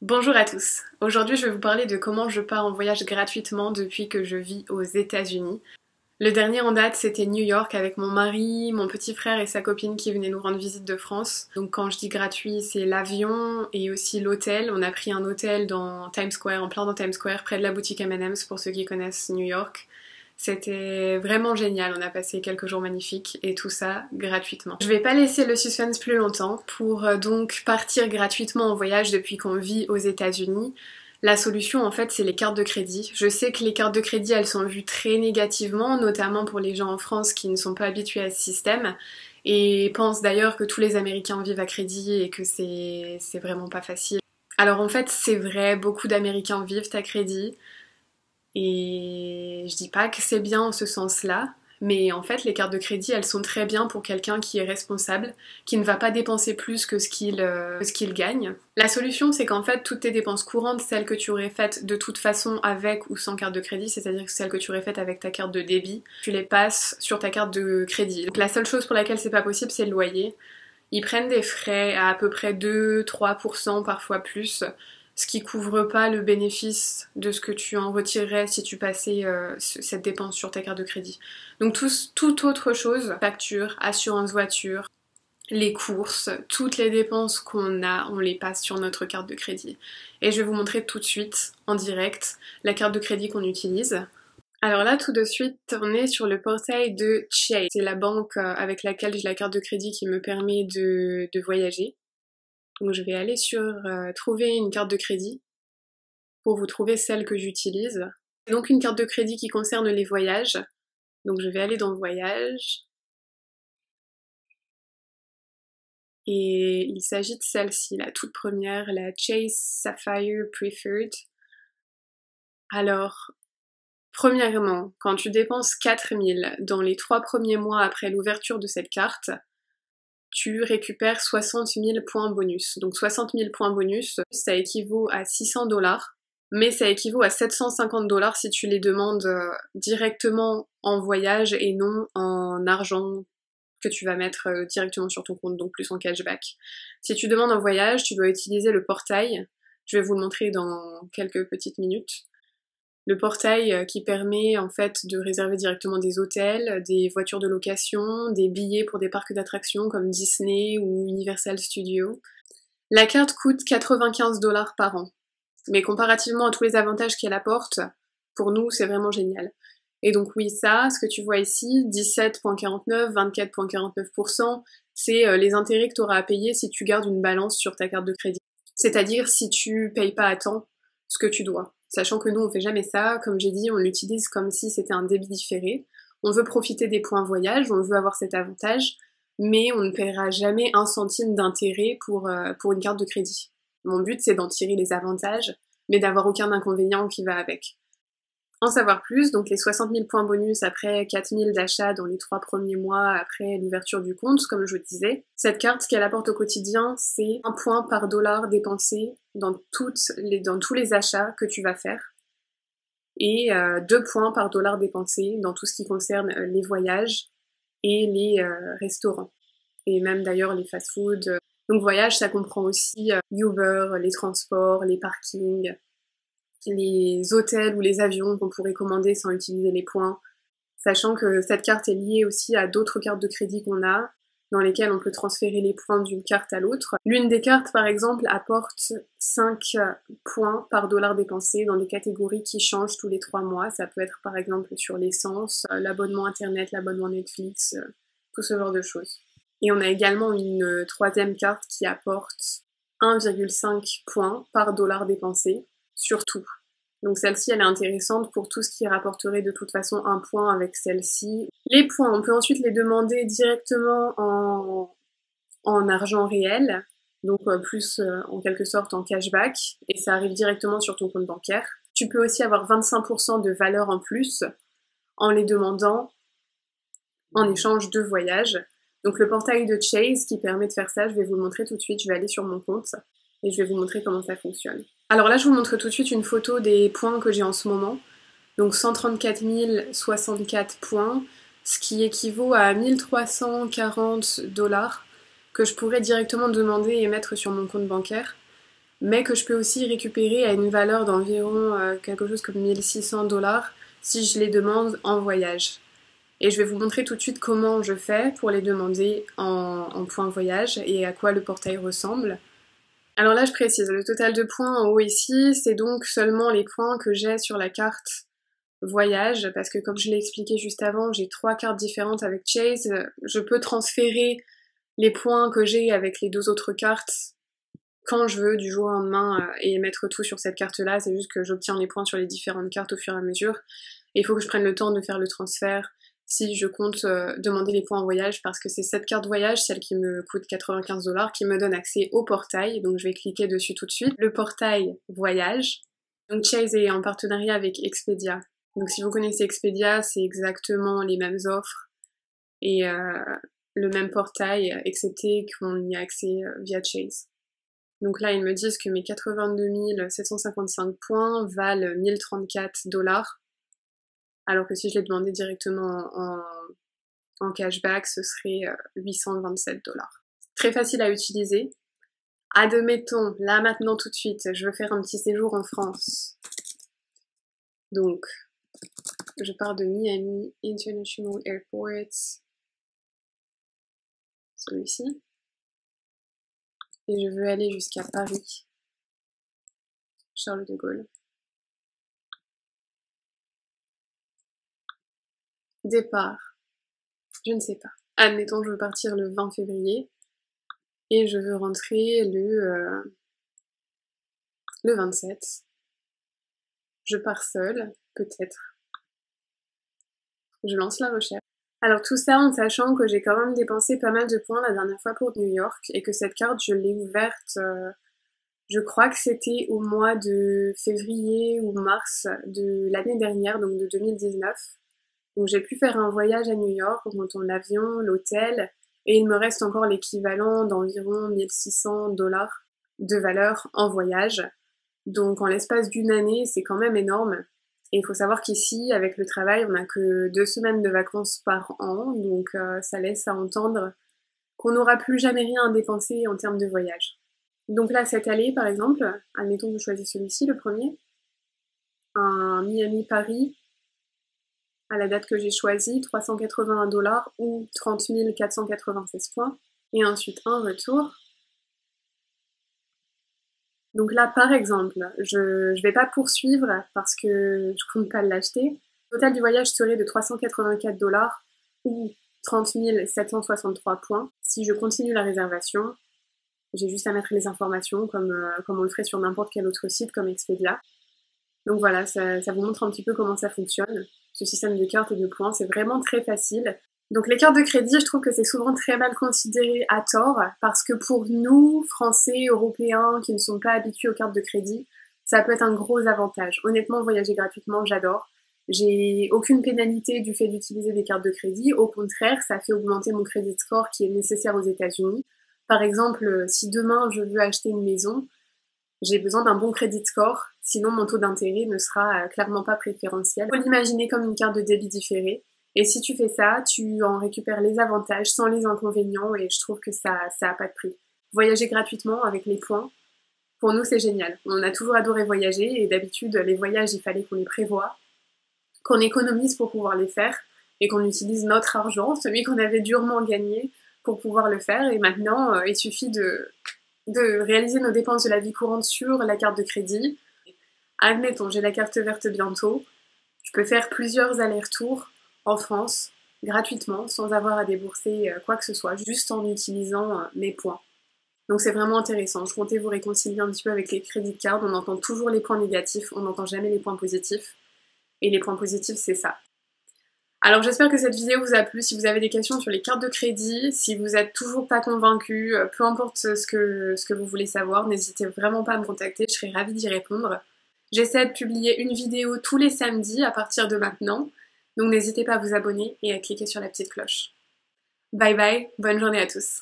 Bonjour à tous. Aujourd'hui, je vais vous parler de comment je pars en voyage gratuitement depuis que je vis aux États-Unis. Le dernier en date, c'était New York avec mon mari, mon petit frère et sa copine qui venaient nous rendre visite de France. Donc quand je dis gratuit, c'est l'avion et aussi l'hôtel. On a pris un hôtel dans Times Square, en plein dans Times Square, près de la boutique M&M's pour ceux qui connaissent New York. C'était vraiment génial, on a passé quelques jours magnifiques et tout ça gratuitement. Je vais pas laisser le suspense plus longtemps pour donc partir gratuitement en voyage depuis qu'on vit aux États-Unis. La solution en fait c'est les cartes de crédit. Je sais que les cartes de crédit elles sont vues très négativement, notamment pour les gens en France qui ne sont pas habitués à ce système et pensent d'ailleurs que tous les Américains vivent à crédit et que c'est vraiment pas facile. Alors en fait c'est vrai, beaucoup d'Américains vivent à crédit. Et je dis pas que c'est bien en ce sens-là, mais en fait les cartes de crédit elles sont très bien pour quelqu'un qui est responsable, qui ne va pas dépenser plus que ce qu'il gagne. La solution c'est qu'en fait toutes tes dépenses courantes, celles que tu aurais faites de toute façon avec ou sans carte de crédit, c'est-à-dire celles que tu aurais faites avec ta carte de débit, tu les passes sur ta carte de crédit. Donc la seule chose pour laquelle c'est pas possible c'est le loyer. Ils prennent des frais à peu près 2-3%, parfois plus, ce qui couvre pas le bénéfice de ce que tu en retirerais si tu passais cette dépense sur ta carte de crédit. Donc toute autre chose, facture, assurance voiture, les courses, toutes les dépenses qu'on a, on les passe sur notre carte de crédit. Et je vais vous montrer tout de suite, en direct, la carte de crédit qu'on utilise. Alors là, tout de suite, on est sur le portail de Chase. C'est la banque avec laquelle j'ai la carte de crédit qui me permet de voyager. Donc je vais aller sur trouver une carte de crédit pour vous trouver celle que j'utilise. C'est donc une carte de crédit qui concerne les voyages. Donc je vais aller dans voyages. Et il s'agit de celle-ci, la toute première, la Chase Sapphire Preferred. Alors, premièrement, quand tu dépenses 4000 dans les 3 premiers mois après l'ouverture de cette carte, tu récupères 60 000 points bonus. Donc 60 000 points bonus, ça équivaut à 600 $, mais ça équivaut à 750 $ si tu les demandes directement en voyage et non en argent que tu vas mettre directement sur ton compte, donc plus en cashback. Si tu demandes en voyage, tu dois utiliser le portail. Je vais vous le montrer dans quelques petites minutes. Le portail qui permet en fait de réserver directement des hôtels, des voitures de location, des billets pour des parcs d'attractions comme Disney ou Universal Studios. La carte coûte 95 $ par an. Mais comparativement à tous les avantages qu'elle apporte, pour nous c'est vraiment génial. Et donc oui, ça, ce que tu vois ici, 17,49, 24,49%, c'est les intérêts que tu auras à payer si tu gardes une balance sur ta carte de crédit. C'est-à-dire si tu payes pas à temps ce que tu dois. Sachant que nous on fait jamais ça, comme j'ai dit, on l'utilise comme si c'était un débit différé. On veut profiter des points voyage, on veut avoir cet avantage, mais on ne paiera jamais un centime d'intérêt pour une carte de crédit. Mon but c'est d'en tirer les avantages, mais d'avoir aucun inconvénient qui va avec. En savoir plus, donc les 60 000 points bonus après 4 000 d'achats dans les 3 premiers mois après l'ouverture du compte, comme je vous disais. Cette carte, ce qu'elle apporte au quotidien, c'est 1 point par dollar dépensé dans tous les achats que tu vas faire. Et 2 points par dollar dépensé dans tout ce qui concerne les voyages et les restaurants. Et même d'ailleurs les fast-food. Donc voyage, ça comprend aussi Uber, les transports, les parkings, les hôtels ou les avions qu'on pourrait commander sans utiliser les points, sachant que cette carte est liée aussi à d'autres cartes de crédit qu'on a, dans lesquelles on peut transférer les points d'une carte à l'autre. L'une des cartes, par exemple, apporte 5 points par dollar dépensé dans des catégories qui changent tous les 3 mois. Ça peut être par exemple sur l'essence, l'abonnement internet, l'abonnement Netflix, tout ce genre de choses. Et on a également une troisième carte qui apporte 1,5 points par dollar dépensé, sur tout. Donc celle-ci, elle est intéressante pour tout ce qui rapporterait de toute façon 1 point avec celle-ci. Les points, on peut ensuite les demander directement en argent réel, donc plus en quelque sorte en cashback, et ça arrive directement sur ton compte bancaire. Tu peux aussi avoir 25% de valeur en plus en les demandant en échange de voyages. Donc le portail de Chase qui permet de faire ça, je vais vous le montrer tout de suite, je vais aller sur mon compte et je vais vous montrer comment ça fonctionne. Alors là, je vous montre tout de suite une photo des points que j'ai en ce moment. Donc 134 064 points, ce qui équivaut à 1340 $ que je pourrais directement demander et mettre sur mon compte bancaire. mais que je peux aussi récupérer à une valeur d'environ quelque chose comme 1600 $ si je les demande en voyage. Et je vais vous montrer tout de suite comment je fais pour les demander en points voyage et à quoi le portail ressemble. Alors là, je précise, le total de points en haut ici, c'est donc seulement les points que j'ai sur la carte voyage, parce que comme je l'ai expliqué juste avant, j'ai 3 cartes différentes avec Chase. Je peux transférer les points que j'ai avec les 2 autres cartes quand je veux, du jour au lendemain, et mettre tout sur cette carte-là. C'est juste que j'obtiens les points sur les différentes cartes au fur et à mesure. Et il faut que je prenne le temps de faire le transfert si je compte demander les points en voyage, parce que c'est cette carte voyage, celle qui me coûte 95 $, qui me donne accès au portail. Donc je vais cliquer dessus tout de suite. Le portail voyage. Donc Chase est en partenariat avec Expedia. Donc si vous connaissez Expedia, c'est exactement les mêmes offres et le même portail, excepté qu'on y a accès via Chase. Donc là, ils me disent que mes 82 755 points valent 1034 $, alors que si je les demandais directement en cashback, ce serait 827 $. Très facile à utiliser. Admettons, là maintenant tout de suite, je veux faire un petit séjour en France. Donc, je pars de Miami International Airport, celui-ci, et je veux aller jusqu'à Paris, Charles de Gaulle. Départ, je ne sais pas. Admettons, je veux partir le 20 février et je veux rentrer le 27. Je pars seule, peut-être. Je lance la recherche. Alors tout ça en sachant que j'ai quand même dépensé pas mal de points la dernière fois pour New York et que cette carte, je l'ai ouverte, je crois que c'était au mois de février ou mars de l'année dernière, donc de 2019. Donc j'ai pu faire un voyage à New York en comptant l'avion, l'hôtel, et il me reste encore l'équivalent d'environ 1600 $ de valeur en voyage. Donc en l'espace d'une année, c'est quand même énorme. Et il faut savoir qu'ici, avec le travail, on n'a que 2 semaines de vacances par an, donc ça laisse à entendre qu'on n'aura plus jamais rien à dépenser en termes de voyage. Donc là, cette allée, par exemple, admettons que je choisis celui-ci, le premier, un Miami-Paris, à la date que j'ai choisie, 381 $ ou 30 496 points, et ensuite un retour. Donc là, par exemple, je vais pas poursuivre parce que je compte pas l'acheter. Le total du voyage serait de 384 $ ou 30 763 points. Si je continue la réservation, j'ai juste à mettre les informations comme on le ferait sur n'importe quel autre site comme Expedia. Donc voilà, ça vous montre un petit peu comment ça fonctionne. Ce système de cartes et de points, c'est vraiment très facile. Donc les cartes de crédit, je trouve que c'est souvent très mal considéré à tort, parce que pour nous, Français, Européens, qui ne sont pas habitués aux cartes de crédit, ça peut être un gros avantage. Honnêtement, voyager gratuitement, j'adore. J'ai aucune pénalité du fait d'utiliser des cartes de crédit. Au contraire, ça fait augmenter mon credit score qui est nécessaire aux États-Unis. Par exemple, si demain je veux acheter une maison, j'ai besoin d'un bon credit score, sinon mon taux d'intérêt ne sera clairement pas préférentiel. Il faut l'imaginer comme une carte de débit différée. Et si tu fais ça, tu en récupères les avantages sans les inconvénients et je trouve que ça a pas de prix. Voyager gratuitement avec les points, pour nous c'est génial. On a toujours adoré voyager et d'habitude les voyages il fallait qu'on les prévoie, qu'on économise pour pouvoir les faire et qu'on utilise notre argent, celui qu'on avait durement gagné pour pouvoir le faire et maintenant il suffit de réaliser nos dépenses de la vie courante sur la carte de crédit. Admettons, j'ai la carte verte bientôt, je peux faire plusieurs allers-retours en France, gratuitement, sans avoir à débourser quoi que ce soit, juste en utilisant mes points. Donc c'est vraiment intéressant. Je comptais vous réconcilier un petit peu avec les crédit cards. On entend toujours les points négatifs, on n'entend jamais les points positifs. Et les points positifs, c'est ça. Alors j'espère que cette vidéo vous a plu. Si vous avez des questions sur les cartes de crédit, si vous n'êtes toujours pas convaincu, peu importe ce que vous voulez savoir, n'hésitez vraiment pas à me contacter, je serai ravie d'y répondre. J'essaie de publier une vidéo tous les samedis à partir de maintenant. Donc n'hésitez pas à vous abonner et à cliquer sur la petite cloche. Bye bye, bonne journée à tous.